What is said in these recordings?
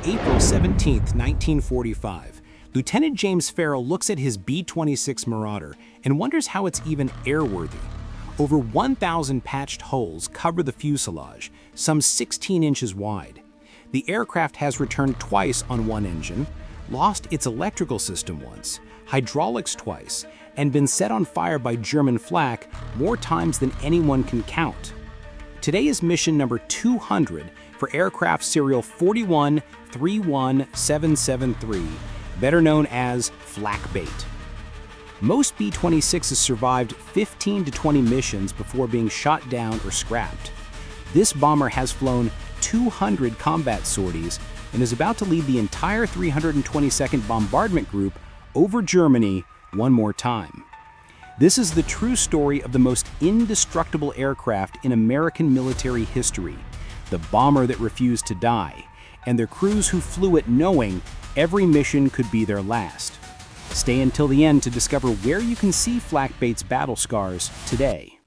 April 17, 1945, Lieutenant James Farrell looks at his B-26 Marauder and wonders how it's even airworthy. Over 1,000 patched holes cover the fuselage, some 16 inches wide. The aircraft has returned twice on one engine, lost its electrical system once, hydraulics twice, and been set on fire by German flak more times than anyone can count. Today is mission number 200 for aircraft serial 4131773, better known as Flak-Bait. Most B-26s survived 15 to 20 missions before being shot down or scrapped. This bomber has flown 200 combat sorties and is about to lead the entire 322nd Bombardment Group over Germany one more time. This is the true story of the most indestructible aircraft in American military history, the bomber that refused to die, and their crews who flew it knowing every mission could be their last. Stay until the end to discover where you can see Flak-Bait's battle scars today.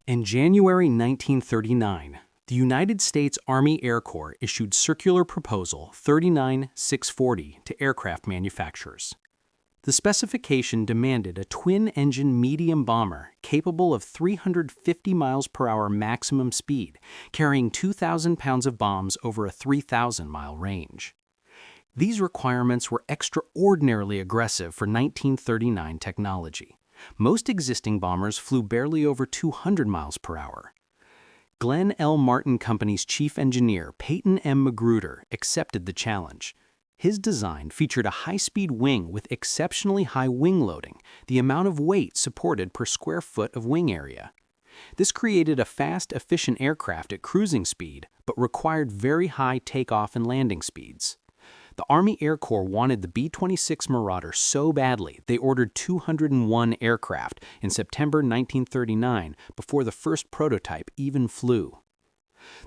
In January 1939, the United States Army Air Corps issued Circular Proposal 39640 to aircraft manufacturers. The specification demanded a twin-engine medium bomber capable of 350 miles per hour maximum speed, carrying 2,000 pounds of bombs over a 3,000-mile range. These requirements were extraordinarily aggressive for 1939 technology. Most existing bombers flew barely over 200 miles per hour. Glenn L. Martin Company's chief engineer, Peyton M. Magruder, accepted the challenge. His design featured a high-speed wing with exceptionally high wing loading, the amount of weight supported per square foot of wing area. This created a fast, efficient aircraft at cruising speed, but required very high takeoff and landing speeds. The Army Air Corps wanted the B-26 Marauder so badly, they ordered 201 aircraft in September 1939 before the first prototype even flew.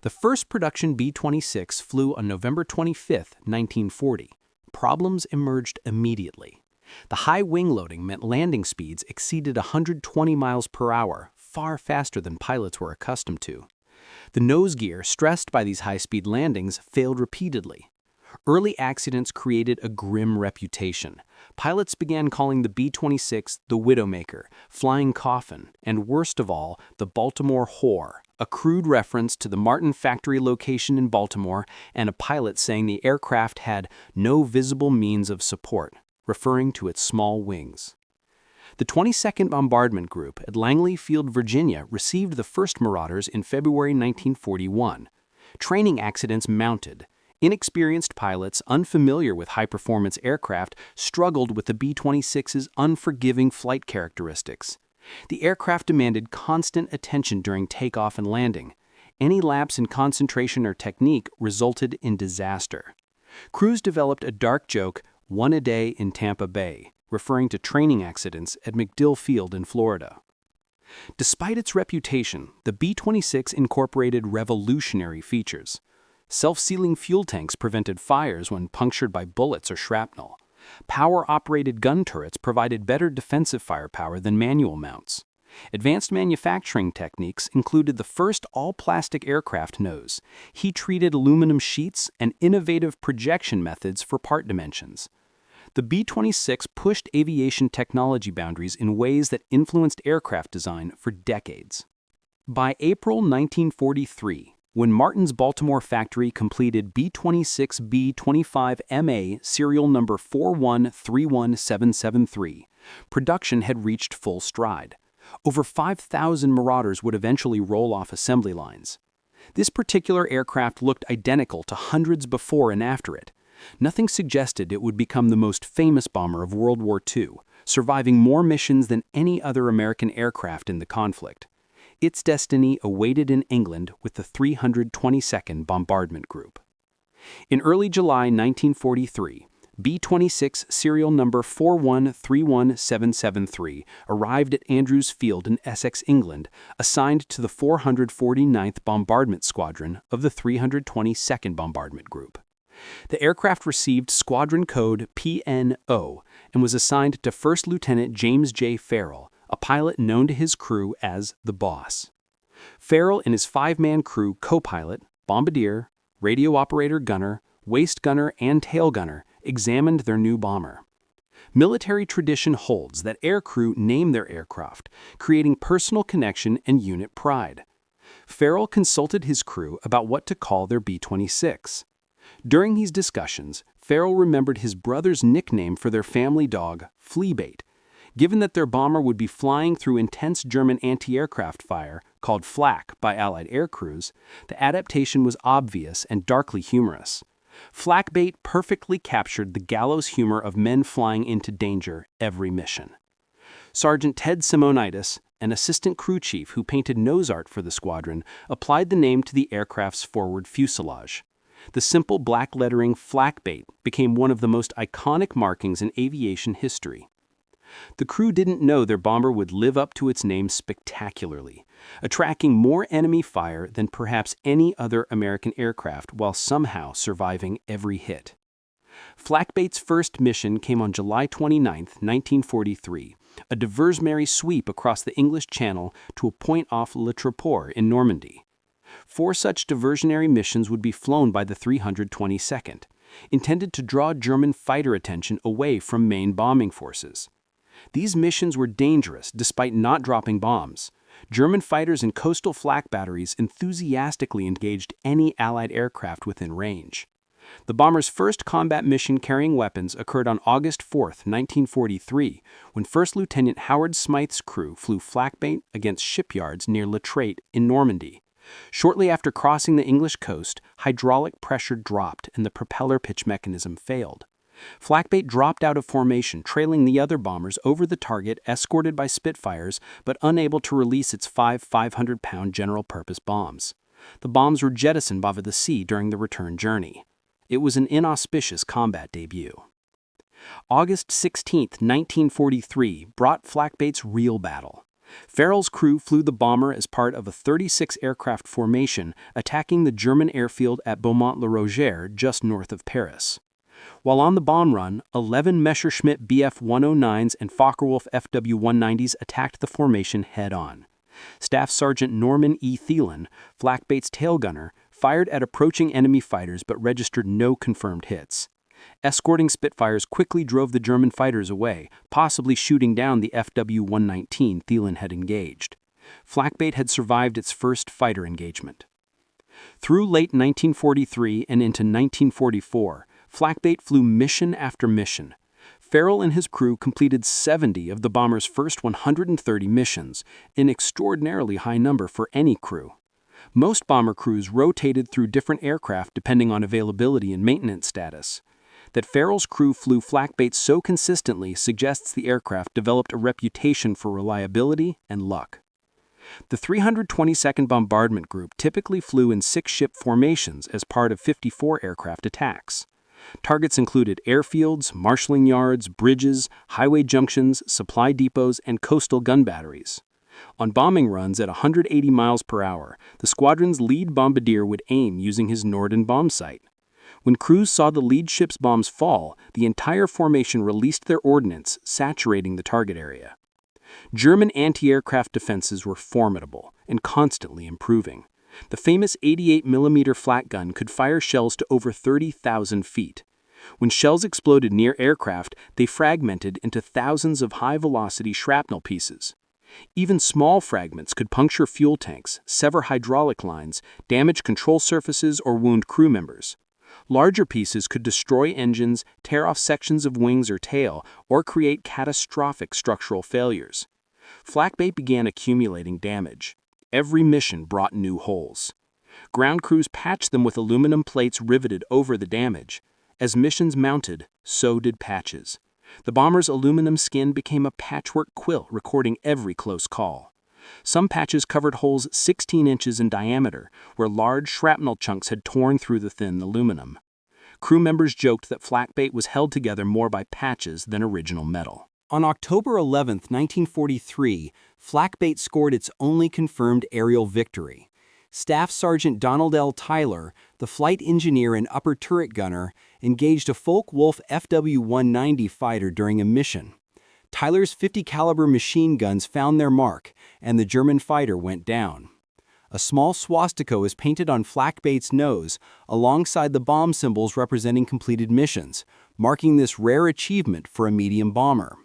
The first production B-26 flew on November 25, 1940. Problems emerged immediately. The high wing loading meant landing speeds exceeded 120 miles per hour, far faster than pilots were accustomed to. The nose gear, stressed by these high-speed landings, failed repeatedly. Early accidents created a grim reputation. Pilots began calling the B-26 the Widowmaker, Flying Coffin, and worst of all, the Baltimore Whore, a crude reference to the Martin factory location in Baltimore and a pilot saying the aircraft had no visible means of support, referring to its small wings. The 22nd Bombardment Group at Langley Field, Virginia, received the first Marauders in February 1941. Training accidents mounted. Inexperienced pilots, unfamiliar with high-performance aircraft, struggled with the B-26's unforgiving flight characteristics. The aircraft demanded constant attention during takeoff and landing. Any lapse in concentration or technique resulted in disaster. Crews developed a dark joke, "One a day in Tampa Bay," referring to training accidents at MacDill Field in Florida. Despite its reputation, the B-26 incorporated revolutionary features. Self-sealing fuel tanks prevented fires when punctured by bullets or shrapnel. Power-operated gun turrets provided better defensive firepower than manual mounts. Advanced manufacturing techniques included the first all-plastic aircraft nose, heat-treated aluminum sheets, and innovative projection methods for part dimensions. The B-26 pushed aviation technology boundaries in ways that influenced aircraft design for decades. By April 1943, when Martin's Baltimore factory completed B-26 B-25MA serial number 4131773, production had reached full stride. Over 5,000 Marauders would eventually roll off assembly lines. This particular aircraft looked identical to hundreds before and after it. Nothing suggested it would become the most famous bomber of World War II, surviving more missions than any other American aircraft in the conflict. Its destiny awaited in England with the 322nd Bombardment Group. In early July 1943, B-26 serial number 4131773 arrived at Andrews Field in Essex, England, assigned to the 449th Bombardment Squadron of the 322nd Bombardment Group. The aircraft received squadron code PNO and was assigned to First Lieutenant James J. Farrell, a pilot known to his crew as the Boss. Farrell and his 5-man crew co-pilot, bombardier, radio operator gunner, waist gunner, and tail gunner examined their new bomber. Military tradition holds that aircrew name their aircraft, creating personal connection and unit pride. Farrell consulted his crew about what to call their B-26. During these discussions, Farrell remembered his brother's nickname for their family dog, Flak-Bait. Given that their bomber would be flying through intense German anti-aircraft fire, called flak by Allied aircrews, the adaptation was obvious and darkly humorous. Flak-Bait perfectly captured the gallows humor of men flying into danger every mission. Sergeant Ted Simonitis, an assistant crew chief who painted nose art for the squadron, applied the name to the aircraft's forward fuselage. The simple black lettering Flak-Bait became one of the most iconic markings in aviation history. The crew didn't know their bomber would live up to its name spectacularly, attracting more enemy fire than perhaps any other American aircraft while somehow surviving every hit. Flak-Bait's first mission came on July 29, 1943, a diversionary sweep across the English Channel to a point off Le Tréport in Normandy. 4 such diversionary missions would be flown by the 322nd, intended to draw German fighter attention away from main bombing forces. These missions were dangerous despite not dropping bombs. German fighters and coastal flak batteries enthusiastically engaged any Allied aircraft within range. The bomber's first combat mission carrying weapons occurred on August 4, 1943, when First Lieutenant Howard Smythe's crew flew Flak-Bait against shipyards near Le Tréport in Normandy. Shortly after crossing the English coast, hydraulic pressure dropped and the propeller pitch mechanism failed. Flak-Bait dropped out of formation, trailing the other bombers over the target, escorted by Spitfires, but unable to release its 500-pound general-purpose bombs. The bombs were jettisoned over the sea during the return journey. It was an inauspicious combat debut. August 16, 1943, brought Flak-Bait's real battle. Farrell's crew flew the bomber as part of a 36-aircraft formation attacking the German airfield at Beaumont-le-Roger just north of Paris. While on the bomb run, 11 Messerschmitt Bf-109s and Focke-Wulf FW-190s attacked the formation head-on. Staff Sergeant Norman E. Thielen, Flak-Bait's tail gunner, fired at approaching enemy fighters but registered no confirmed hits. Escorting Spitfires quickly drove the German fighters away, possibly shooting down the FW-119 Thielen had engaged. Flak-Bait had survived its first fighter engagement. Through late 1943 and into 1944, Flak-Bait flew mission after mission. Farrell and his crew completed 70 of the bomber's first 130 missions, an extraordinarily high number for any crew. Most bomber crews rotated through different aircraft depending on availability and maintenance status. That Farrell's crew flew Flak-Bait so consistently suggests the aircraft developed a reputation for reliability and luck. The 322nd Bombardment Group typically flew in 6-ship formations as part of 54 aircraft attacks. Targets included airfields, marshalling yards, bridges, highway junctions, supply depots, and coastal gun batteries. On bombing runs at 180 miles per hour, the squadron's lead bombardier would aim using his Norden bomb sight. When crews saw the lead ship's bombs fall, the entire formation released their ordnance, saturating the target area. German anti-aircraft defenses were formidable and constantly improving. The famous 88mm flak gun could fire shells to over 30,000 feet. When shells exploded near aircraft, they fragmented into thousands of high-velocity shrapnel pieces. Even small fragments could puncture fuel tanks, sever hydraulic lines, damage control surfaces, or wound crew members. Larger pieces could destroy engines, tear off sections of wings or tail, or create catastrophic structural failures. Flak-Bait began accumulating damage. Every mission brought new holes. Ground crews patched them with aluminum plates riveted over the damage. As missions mounted, so did patches. The bomber's aluminum skin became a patchwork quilt recording every close call. Some patches covered holes 16 inches in diameter, where large shrapnel chunks had torn through the thin aluminum. Crew members joked that Flak-Bait was held together more by patches than original metal. On October 11, 1943, Flak-Bait scored its only confirmed aerial victory. Staff Sergeant Donald L. Tyler, the flight engineer and upper turret gunner, engaged a Focke-Wulf FW-190 fighter during a mission. Tyler's 50 caliber machine guns found their mark, and the German fighter went down. A small swastika was painted on Flak-Bait's nose, alongside the bomb symbols representing completed missions, marking this rare achievement for a medium bomber.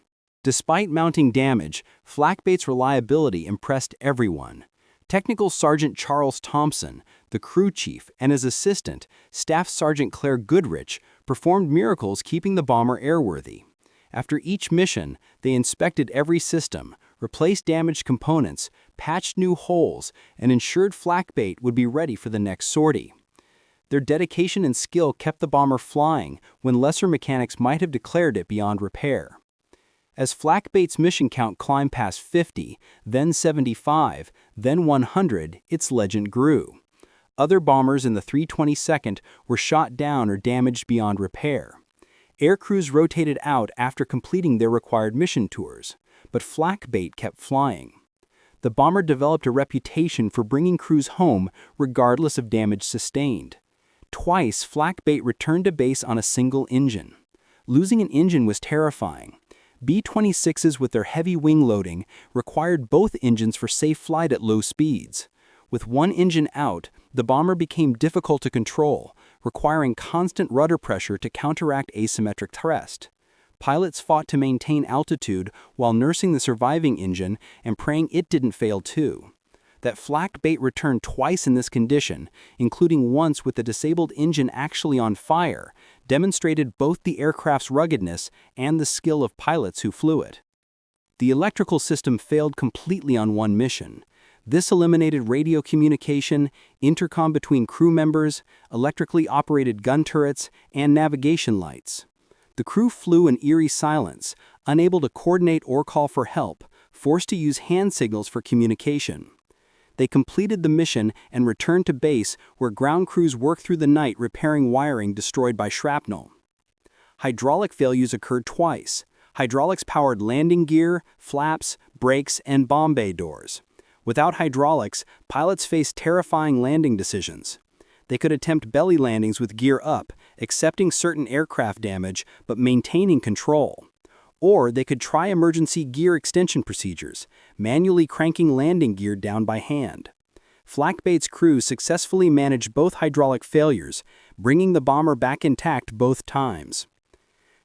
Despite mounting damage, Flak-Bait's reliability impressed everyone. Technical Sergeant Charles Thompson, the crew chief, and his assistant, Staff Sergeant Claire Goodrich, performed miracles keeping the bomber airworthy. After each mission, they inspected every system, replaced damaged components, patched new holes, and ensured Flak-Bait would be ready for the next sortie. Their dedication and skill kept the bomber flying when lesser mechanics might have declared it beyond repair. As Flak-Bait's mission count climbed past 50, then 75, then 100, its legend grew. Other bombers in the 322nd were shot down or damaged beyond repair. Air crews rotated out after completing their required mission tours, but Flak-Bait kept flying. The bomber developed a reputation for bringing crews home regardless of damage sustained. Twice, Flak-Bait returned to base on a single engine. Losing an engine was terrifying. B-26s with their heavy wing loading required both engines for safe flight at low speeds. With one engine out, the bomber became difficult to control, requiring constant rudder pressure to counteract asymmetric thrust. Pilots fought to maintain altitude while nursing the surviving engine and praying it didn't fail too. That Flak-Bait returned twice in this condition, including once with the disabled engine actually on fire, demonstrated both the aircraft's ruggedness and the skill of pilots who flew it. The electrical system failed completely on one mission. This eliminated radio communication, intercom between crew members, electrically operated gun turrets, and navigation lights. The crew flew in eerie silence, unable to coordinate or call for help, forced to use hand signals for communication. They completed the mission and returned to base where ground crews worked through the night repairing wiring destroyed by shrapnel. Hydraulic failures occurred twice. Hydraulics powered landing gear, flaps, brakes, and bomb bay doors. Without hydraulics, pilots faced terrifying landing decisions. They could attempt belly landings with gear up, accepting certain aircraft damage but maintaining control. Or they could try emergency gear extension procedures, manually cranking landing gear down by hand. Flak-Bait's crew successfully managed both hydraulic failures, bringing the bomber back intact both times.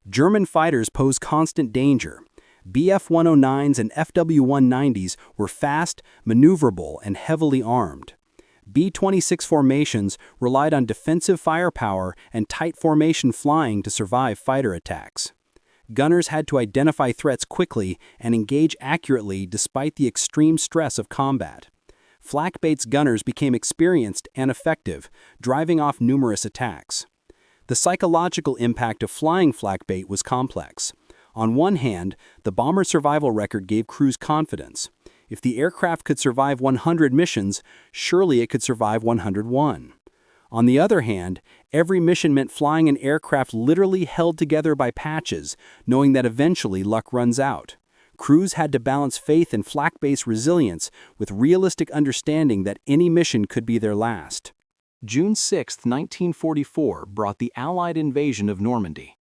German fighters posed constant danger. Bf-109s and FW-190s were fast, maneuverable, and heavily armed. B-26 formations relied on defensive firepower and tight formation flying to survive fighter attacks. Gunners had to identify threats quickly and engage accurately despite the extreme stress of combat. Flak-Bait's gunners became experienced and effective, driving off numerous attacks. The psychological impact of flying Flak-Bait was complex. On one hand, the bomber's survival record gave crews confidence. If the aircraft could survive 100 missions, surely it could survive 101. On the other hand, every mission meant flying an aircraft literally held together by patches, knowing that eventually luck runs out. Crews had to balance faith in Flak-Bait's resilience with realistic understanding that any mission could be their last. June 6, 1944 brought the Allied invasion of Normandy.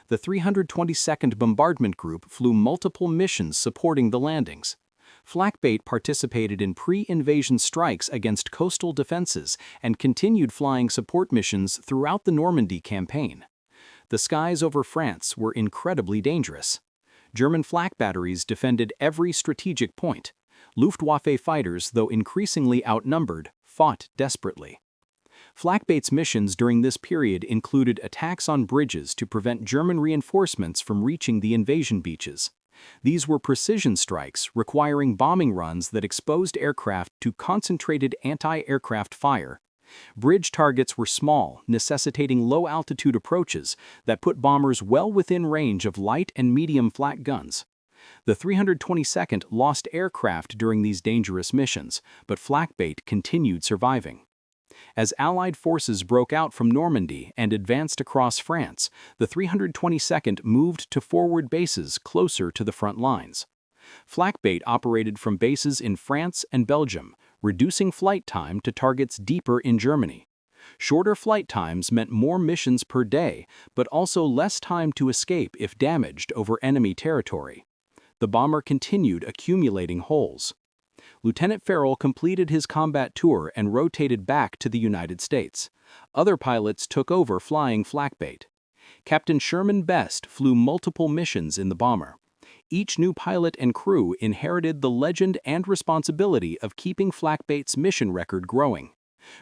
The 322nd Bombardment Group flew multiple missions supporting the landings. Flak-Bait participated in pre-invasion strikes against coastal defenses and continued flying support missions throughout the Normandy campaign. The skies over France were incredibly dangerous. German flak batteries defended every strategic point. Luftwaffe fighters, though increasingly outnumbered, fought desperately. Flak-Bait's missions during this period included attacks on bridges to prevent German reinforcements from reaching the invasion beaches. These were precision strikes requiring bombing runs that exposed aircraft to concentrated anti-aircraft fire. Bridge targets were small, necessitating low-altitude approaches that put bombers well within range of light and medium flak guns. The 322nd lost aircraft during these dangerous missions, but Flak-Bait continued surviving. As Allied forces broke out from Normandy and advanced across France, the 322nd moved to forward bases closer to the front lines. Flak-Bait operated from bases in France and Belgium, reducing flight time to targets deeper in Germany. Shorter flight times meant more missions per day, but also less time to escape if damaged over enemy territory. The bomber continued accumulating holes. Lieutenant Farrell completed his combat tour and rotated back to the United States. Other pilots took over flying Flak-Bait. Captain Sherman Best flew multiple missions in the bomber. Each new pilot and crew inherited the legend and responsibility of keeping Flak-Bait's mission record growing.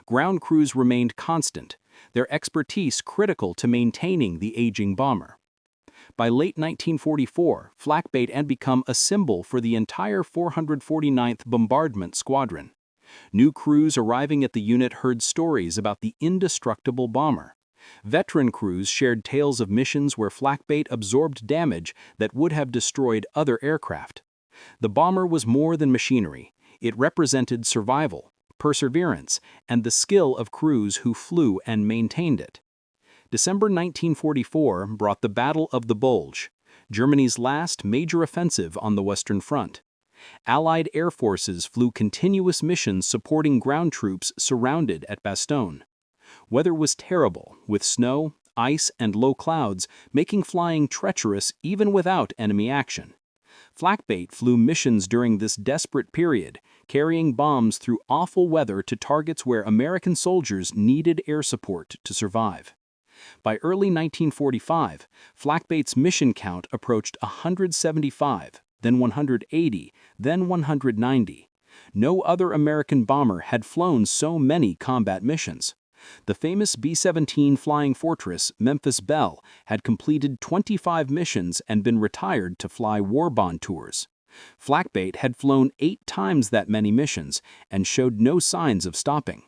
Ground crews remained constant, their expertise critical to maintaining the aging bomber. By late 1944, Flak-Bait had become a symbol for the entire 449th Bombardment Squadron. New crews arriving at the unit heard stories about the Indestructible bomber. Veteran crews shared tales of missions where Flak-Bait absorbed damage that would have destroyed other aircraft. The bomber was more than machinery. It represented survival, perseverance, and the skill of crews who flew and maintained it. December 1944 brought the Battle of the Bulge, Germany's last major offensive on the Western Front. Allied air forces flew continuous missions supporting ground troops surrounded at Bastogne. Weather was terrible, with snow, ice, and low clouds, making flying treacherous even without enemy action. Flak-Bait flew missions during this desperate period, carrying bombs through awful weather to targets where American soldiers needed air support to survive. By early 1945, Flak-Bait's mission count approached 175, then 180, then 190. No other American bomber had flown so many combat missions. The famous B-17 Flying Fortress, Memphis Belle, had completed 25 missions and been retired to fly war bond tours. Flak-Bait had flown 8 times that many missions and showed no signs of stopping.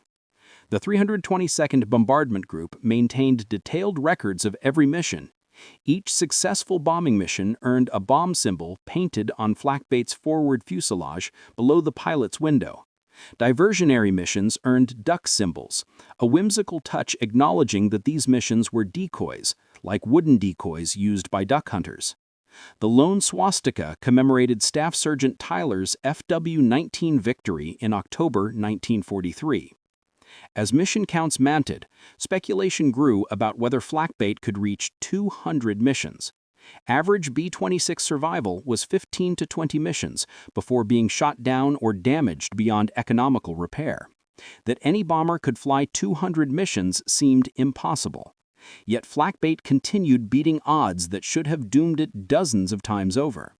The 322nd Bombardment Group maintained detailed records of every mission. Each successful bombing mission earned a bomb symbol painted on Flak-Bait's forward fuselage below the pilot's window. Diversionary missions earned duck symbols, a whimsical touch acknowledging that these missions were decoys, like wooden decoys used by duck hunters. The lone swastika commemorated Staff Sergeant Tyler's FW-19 victory in October 1943. As mission counts mounted, speculation grew about whether Flak-Bait could reach 200 missions. Average B-26 survival was 15 to 20 missions before being shot down or damaged beyond economical repair. That any bomber could fly 200 missions seemed impossible. Yet Flak-Bait continued beating odds that should have doomed it dozens of times over.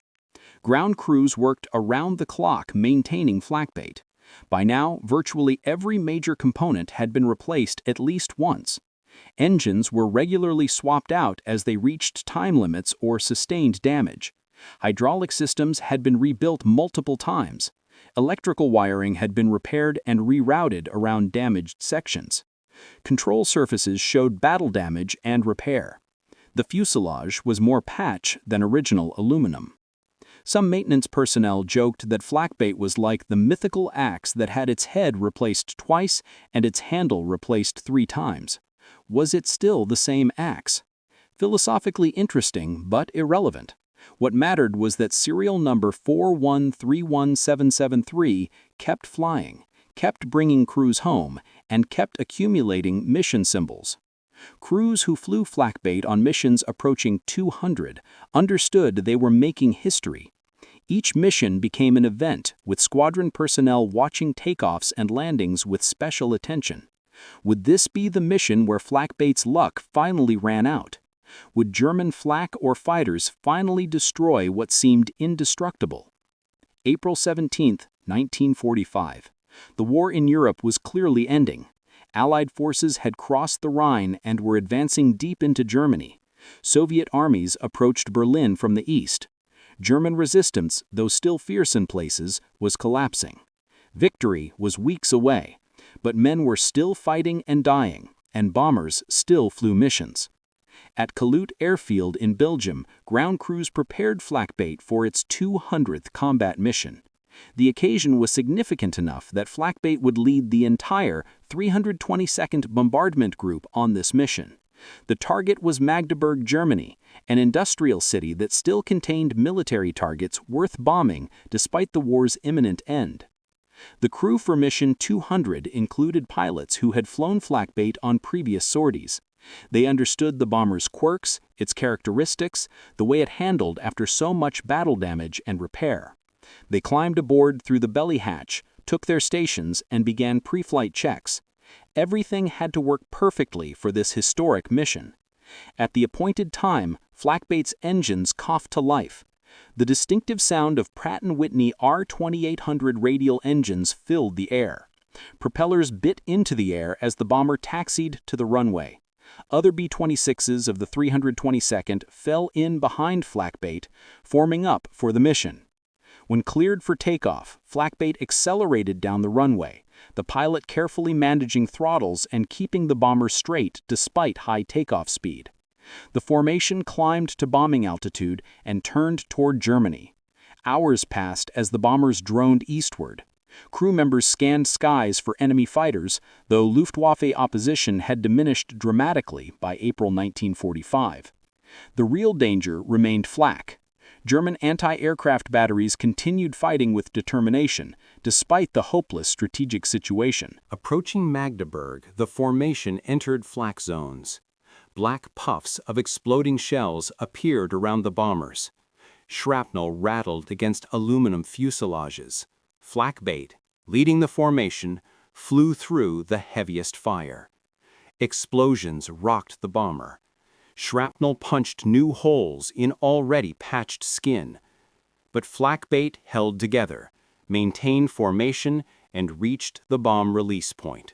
Ground crews worked around the clock maintaining Flak-Bait. By now, virtually every major component had been replaced at least once. Engines were regularly swapped out as they reached time limits or sustained damage. Hydraulic systems had been rebuilt multiple times. Electrical wiring had been repaired and rerouted around damaged sections. Control surfaces showed battle damage and repair. The fuselage was more patch than original aluminum. Some maintenance personnel joked that Flak-Bait was like the mythical axe that had its head replaced twice and its handle replaced 3 times. Was it still the same axe? Philosophically interesting, but irrelevant. What mattered was that serial number 4131773 kept flying, kept bringing crews home, and kept accumulating mission symbols. Crews who flew Flak-Bait on missions approaching 200 understood they were making history. Each mission became an event, with squadron personnel watching takeoffs and landings with special attention. Would this be the mission where Flak-Bait's luck finally ran out? Would German flak or fighters finally destroy what seemed indestructible? April 17, 1945. The war in Europe was clearly ending. Allied forces had crossed the Rhine and were advancing deep into Germany. Soviet armies approached Berlin from the east. German resistance, though still fierce in places, was collapsing. Victory was weeks away, but men were still fighting and dying, and bombers still flew missions. At Kalut Airfield in Belgium, ground crews prepared Flak-Bait for its 200th combat mission. The occasion was significant enough that Flak-Bait would lead the entire 322nd Bombardment Group on this mission. The target was Magdeburg, Germany, an industrial city that still contained military targets worth bombing despite the war's imminent end. The crew for Mission 200 included pilots who had flown Flak-Bait on previous sorties. They understood the bomber's quirks, its characteristics, the way it handled after so much battle damage and repair. They climbed aboard through the belly hatch, took their stations, and began pre-flight checks. Everything had to work perfectly for this historic mission. At the appointed time, Flak-Bait's engines coughed to life. The distinctive sound of Pratt & Whitney R2800 radial engines filled the air. Propellers bit into the air as the bomber taxied to the runway. Other B-26s of the 322nd fell in behind Flak-Bait, forming up for the mission. When cleared for takeoff, Flak-Bait accelerated down the runway, the pilot carefully managing throttles and keeping the bomber straight despite high takeoff speed. The formation climbed to bombing altitude and turned toward Germany. Hours passed as the bombers droned eastward. Crew members scanned skies for enemy fighters, though Luftwaffe opposition had diminished dramatically by April 1945. The real danger remained flak. German anti-aircraft batteries continued fighting with determination, despite the hopeless strategic situation. Approaching Magdeburg, the formation entered flak zones. Black puffs of exploding shells appeared around the bombers. Shrapnel rattled against aluminum fuselages. Flak-Bait, leading the formation, flew through the heaviest fire. Explosions rocked the bomber. Shrapnel punched new holes in already patched skin. But Flak-Bait held together, maintained formation, and reached the bomb release point.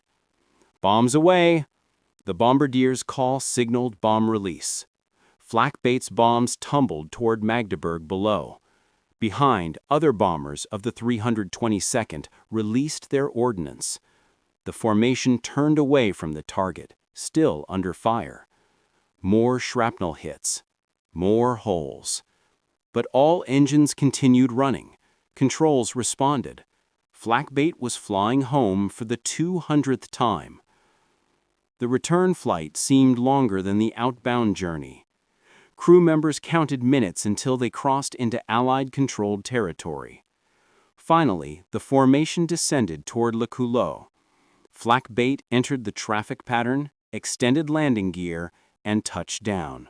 Bombs away! The bombardier's call signaled bomb release. Flak-Bait's bombs tumbled toward Magdeburg below. Behind, other bombers of the 322nd released their ordnance. The formation turned away from the target, still under fire. More shrapnel hits. More holes. But all engines continued running. Controls responded. Flak-Bait was flying home for the 200th time. The return flight seemed longer than the outbound journey. Crew members counted minutes until they crossed into Allied-controlled territory. Finally, the formation descended toward Le Couleau. Flak-Bait entered the traffic pattern, extended landing gear, and touched down.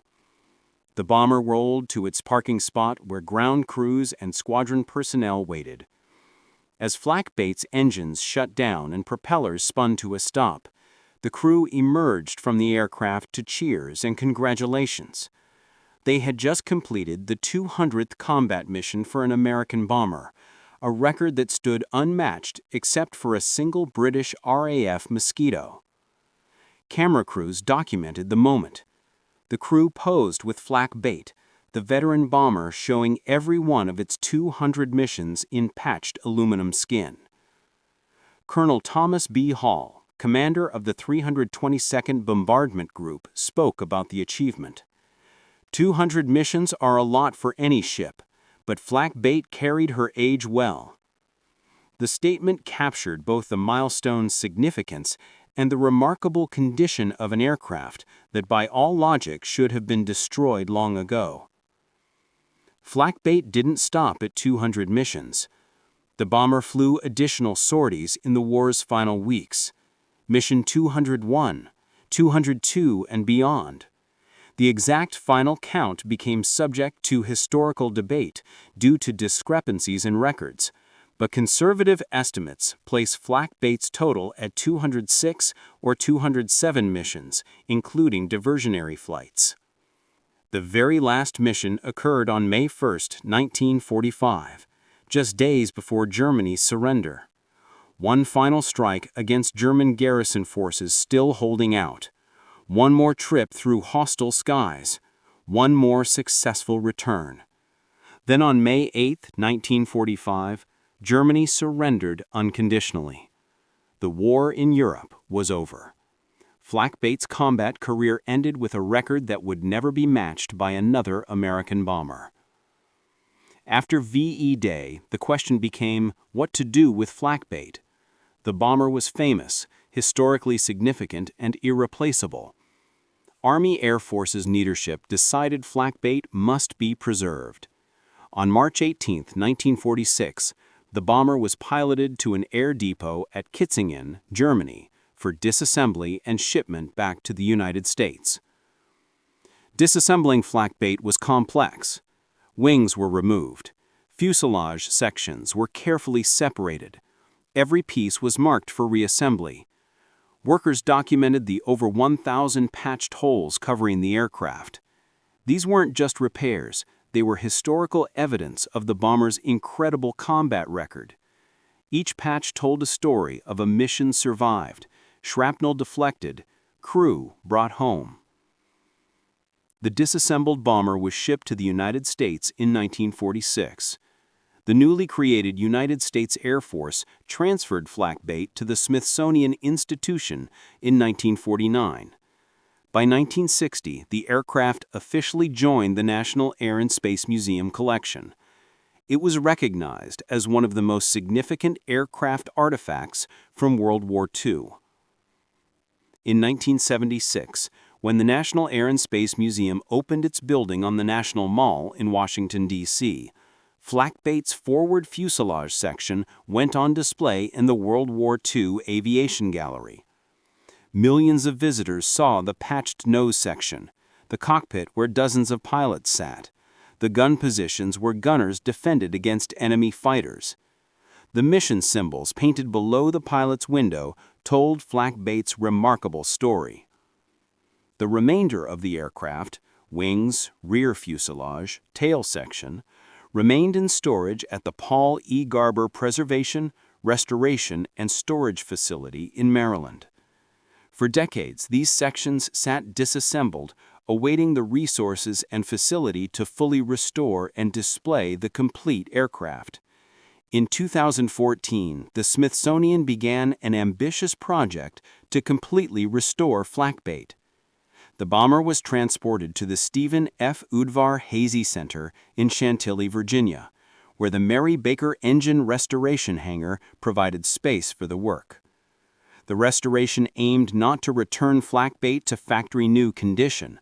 The bomber rolled to its parking spot where ground crews and squadron personnel waited. As Flak-Bait's engines shut down and propellers spun to a stop, the crew emerged from the aircraft to cheers and congratulations. They had just completed the 200th combat mission for an American bomber, a record that stood unmatched except for a single British RAF Mosquito. Camera crews documented the moment. The crew posed with Flak-Bait, the veteran bomber showing every one of its 200 missions in patched aluminum skin. Colonel Thomas B. Hall, commander of the 322nd Bombardment Group, spoke about the achievement. 200 missions are a lot for any ship, but Flak-Bait carried her age well. The statement captured both the milestone's significance and the remarkable condition of an aircraft that by all logic should have been destroyed long ago. Flak-Bait didn't stop at 200 missions. The bomber flew additional sorties in the war's final weeks. Mission 201, 202, and beyond. The exact final count became subject to historical debate due to discrepancies in records, but conservative estimates place Flak-Bait's total at 206 or 207 missions, including diversionary flights. The very last mission occurred on May 1, 1945, just days before Germany's surrender. One final strike against German garrison forces still holding out. One more trip through hostile skies. One more successful return. Then on May 8, 1945, Germany surrendered unconditionally. The war in Europe was over. Flak-Bait's combat career ended with a record that would never be matched by another American bomber. After VE Day, the question became what to do with Flak-Bait. The bomber was famous, historically significant, and irreplaceable. Army Air Force's leadership decided Flak-Bait must be preserved. On March 18, 1946, the bomber was piloted to an air depot at Kitzingen, Germany, for disassembly and shipment back to the United States. Disassembling Flak-Bait was complex. Wings were removed. Fuselage sections were carefully separated. Every piece was marked for reassembly. Workers documented the over 1,000 patched holes covering the aircraft. These weren't just repairs, they were historical evidence of the bomber's incredible combat record. Each patch told a story of a mission survived, shrapnel deflected, crew brought home. The disassembled bomber was shipped to the United States in 1946. The newly created United States Air Force transferred Flak-Bait to the Smithsonian Institution in 1949. By 1960, the aircraft officially joined the National Air and Space Museum collection. It was recognized as one of the most significant aircraft artifacts from World War II. In 1976, when the National Air and Space Museum opened its building on the National Mall in Washington, D.C., Flak-Bait's forward fuselage section went on display in the World War II Aviation Gallery. Millions of visitors saw the patched nose section, the cockpit where dozens of pilots sat, the gun positions where gunners defended against enemy fighters. The mission symbols painted below the pilot's window told Flak-Bait's remarkable story. The remainder of the aircraft, wings, rear fuselage, tail section, remained in storage at the Paul E. Garber Preservation, Restoration, and Storage Facility in Maryland. For decades, these sections sat disassembled, awaiting the resources and facility to fully restore and display the complete aircraft. In 2014, the Smithsonian began an ambitious project to completely restore Flak-Bait. The bomber was transported to the Stephen F. Udvar Hazy Center in Chantilly, Virginia, where the Mary Baker Engine Restoration Hangar provided space for the work. The restoration aimed not to return Flak-Bait to factory-new condition,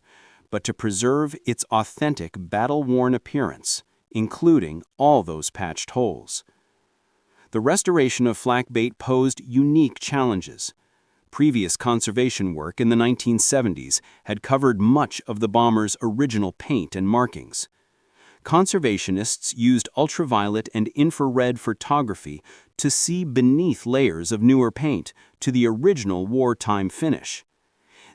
but to preserve its authentic battle-worn appearance, including all those patched holes. The restoration of Flak-Bait posed unique challenges. Previous conservation work in the 1970s had covered much of the bomber's original paint and markings. Conservationists used ultraviolet and infrared photography to see beneath layers of newer paint to the original wartime finish.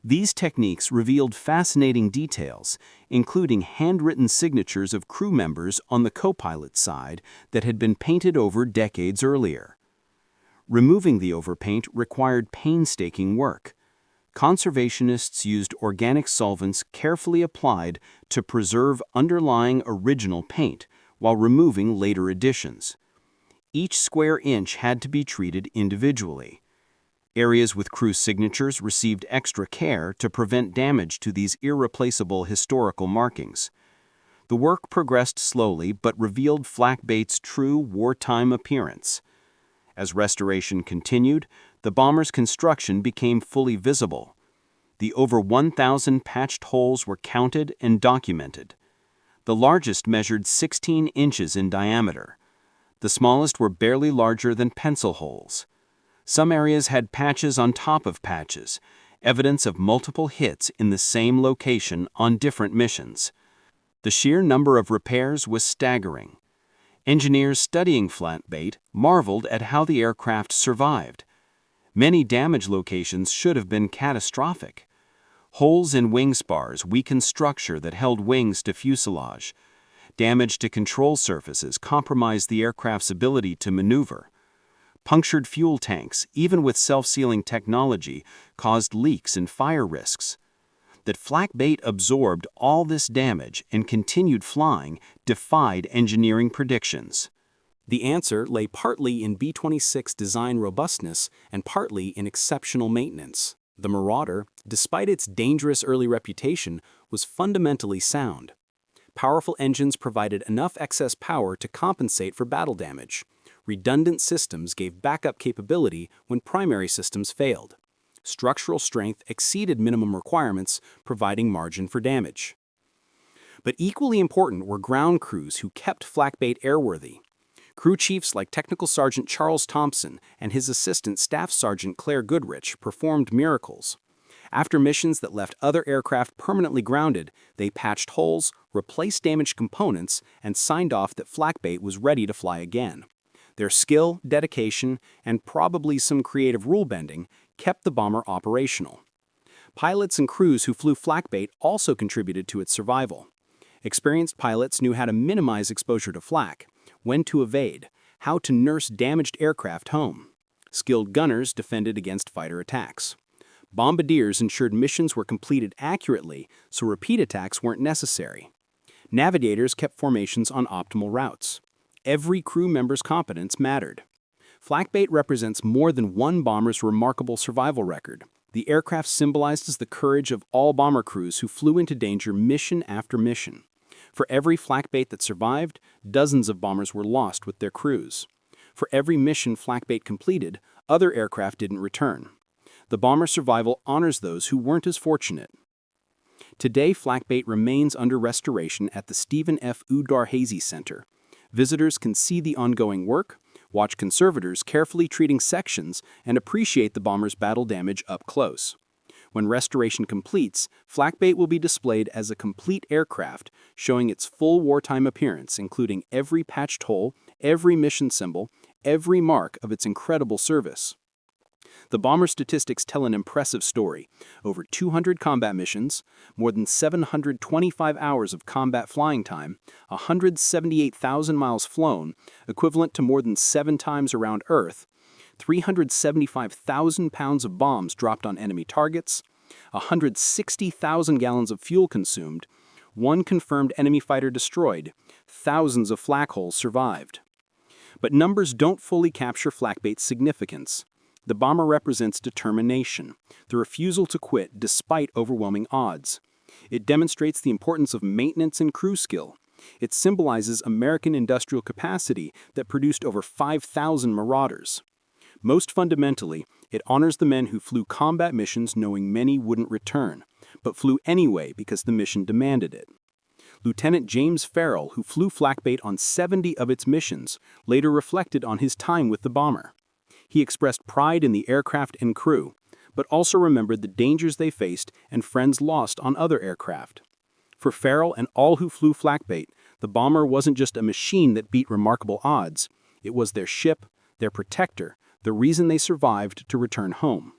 These techniques revealed fascinating details, including handwritten signatures of crew members on the co-pilot side that had been painted over decades earlier. Removing the overpaint required painstaking work. Conservationists used organic solvents carefully applied to preserve underlying original paint while removing later additions. Each square inch had to be treated individually. Areas with crew signatures received extra care to prevent damage to these irreplaceable historical markings. The work progressed slowly but revealed Flak-Bait's true wartime appearance. As restoration continued, the bomber's construction became fully visible. The over 1,000 patched holes were counted and documented. The largest measured 16 inches in diameter. The smallest were barely larger than pencil holes. Some areas had patches on top of patches, evidence of multiple hits in the same location on different missions. The sheer number of repairs was staggering. Engineers studying Flak-Bait marveled at how the aircraft survived. Many damage locations should have been catastrophic. Holes in wing spars weakened structure that held wings to fuselage. Damage to control surfaces compromised the aircraft's ability to maneuver. Punctured fuel tanks, even with self-sealing technology, caused leaks and fire risks. That Flak-Bait absorbed all this damage and continued flying defied engineering predictions. The answer lay partly in B-26 design robustness and partly in exceptional maintenance. The Marauder, despite its dangerous early reputation, was fundamentally sound. Powerful engines provided enough excess power to compensate for battle damage. Redundant systems gave backup capability when primary systems failed. Structural strength exceeded minimum requirements, providing margin for damage. But equally important were ground crews who kept Flak-Bait airworthy. Crew chiefs like Technical Sergeant Charles Thompson and his assistant Staff Sergeant Claire Goodrich performed miracles. After missions that left other aircraft permanently grounded, they patched holes, replaced damaged components, and signed off that Flak-Bait was ready to fly again. Their skill, dedication, and probably some creative rule-bending kept the bomber operational. Pilots and crews who flew Flak-Bait also contributed to its survival. Experienced pilots knew how to minimize exposure to flak, when to evade, how to nurse damaged aircraft home. Skilled gunners defended against fighter attacks. Bombardiers ensured missions were completed accurately so repeat attacks weren't necessary. Navigators kept formations on optimal routes. Every crew member's competence mattered. Flak-Bait represents more than one bomber's remarkable survival record. The aircraft symbolizes the courage of all bomber crews who flew into danger mission after mission. For every Flak-Bait that survived, dozens of bombers were lost with their crews. For every mission Flak-Bait completed, other aircraft didn't return. The bomber's survival honors those who weren't as fortunate. Today, Flak-Bait remains under restoration at the Stephen F. Udvar-Hazy Center. Visitors can see the ongoing work, watch conservators carefully treating sections, and appreciate the bomber's battle damage up close. When restoration completes, Flak-Bait will be displayed as a complete aircraft, showing its full wartime appearance, including every patched hole, every mission symbol, every mark of its incredible service. The bomber statistics tell an impressive story. Over 200 combat missions, more than 725 hours of combat flying time, 178,000 miles flown, equivalent to more than 7 times around Earth, 375,000 pounds of bombs dropped on enemy targets, 160,000 gallons of fuel consumed, 1 confirmed enemy fighter destroyed, thousands of flak holes survived. But numbers don't fully capture Flak-Bait's significance. The bomber represents determination, the refusal to quit despite overwhelming odds. It demonstrates the importance of maintenance and crew skill. It symbolizes American industrial capacity that produced over 5,000 Marauders. Most fundamentally, it honors the men who flew combat missions knowing many wouldn't return, but flew anyway because the mission demanded it. Lieutenant James Farrell, who flew Flak-Bait on 70 of its missions, later reflected on his time with the bomber. He expressed pride in the aircraft and crew, but also remembered the dangers they faced and friends lost on other aircraft. For Farrell and all who flew Flak-Bait, the bomber wasn't just a machine that beat remarkable odds. It was their ship, their protector, the reason they survived to return home.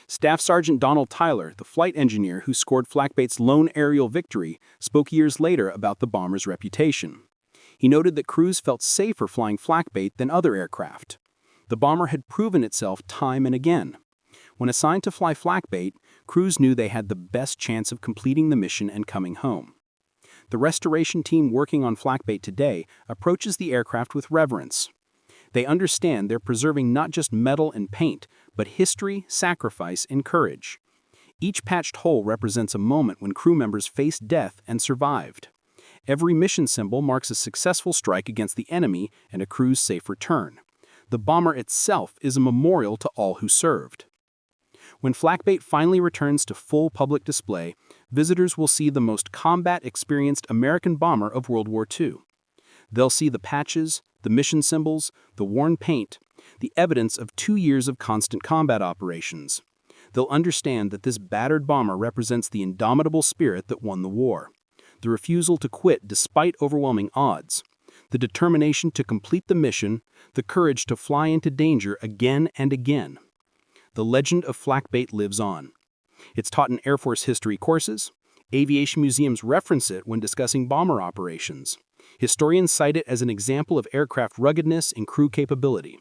Staff Sergeant Donald Tyler, the flight engineer who scored Flak-Bait's lone aerial victory, spoke years later about the bomber's reputation. He noted that crews felt safer flying Flak-Bait than other aircraft. The bomber had proven itself time and again. When assigned to fly Flak-Bait, crews knew they had the best chance of completing the mission and coming home. The restoration team working on Flak-Bait today approaches the aircraft with reverence. They understand they're preserving not just metal and paint, but history, sacrifice, and courage. Each patched hole represents a moment when crew members faced death and survived. Every mission symbol marks a successful strike against the enemy and a crew's safe return. The bomber itself is a memorial to all who served. When Flak-Bait finally returns to full public display, visitors will see the most combat-experienced American bomber of World War II. They'll see the patches, the mission symbols, the worn paint, the evidence of 2 years of constant combat operations. They'll understand that this battered bomber represents the indomitable spirit that won the war, the refusal to quit despite overwhelming odds, the determination to complete the mission, the courage to fly into danger again and again. The legend of Flak-Bait lives on. It's taught in Air Force history courses. Aviation museums reference it when discussing bomber operations. Historians cite it as an example of aircraft ruggedness and crew capability.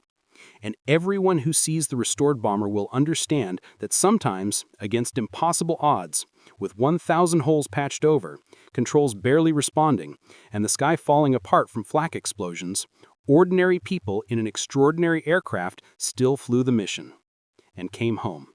And everyone who sees the restored bomber will understand that sometimes, against impossible odds, with 1,000 holes patched over, controls barely responding, and the sky falling apart from flak explosions, ordinary people in an extraordinary aircraft still flew the mission and came home.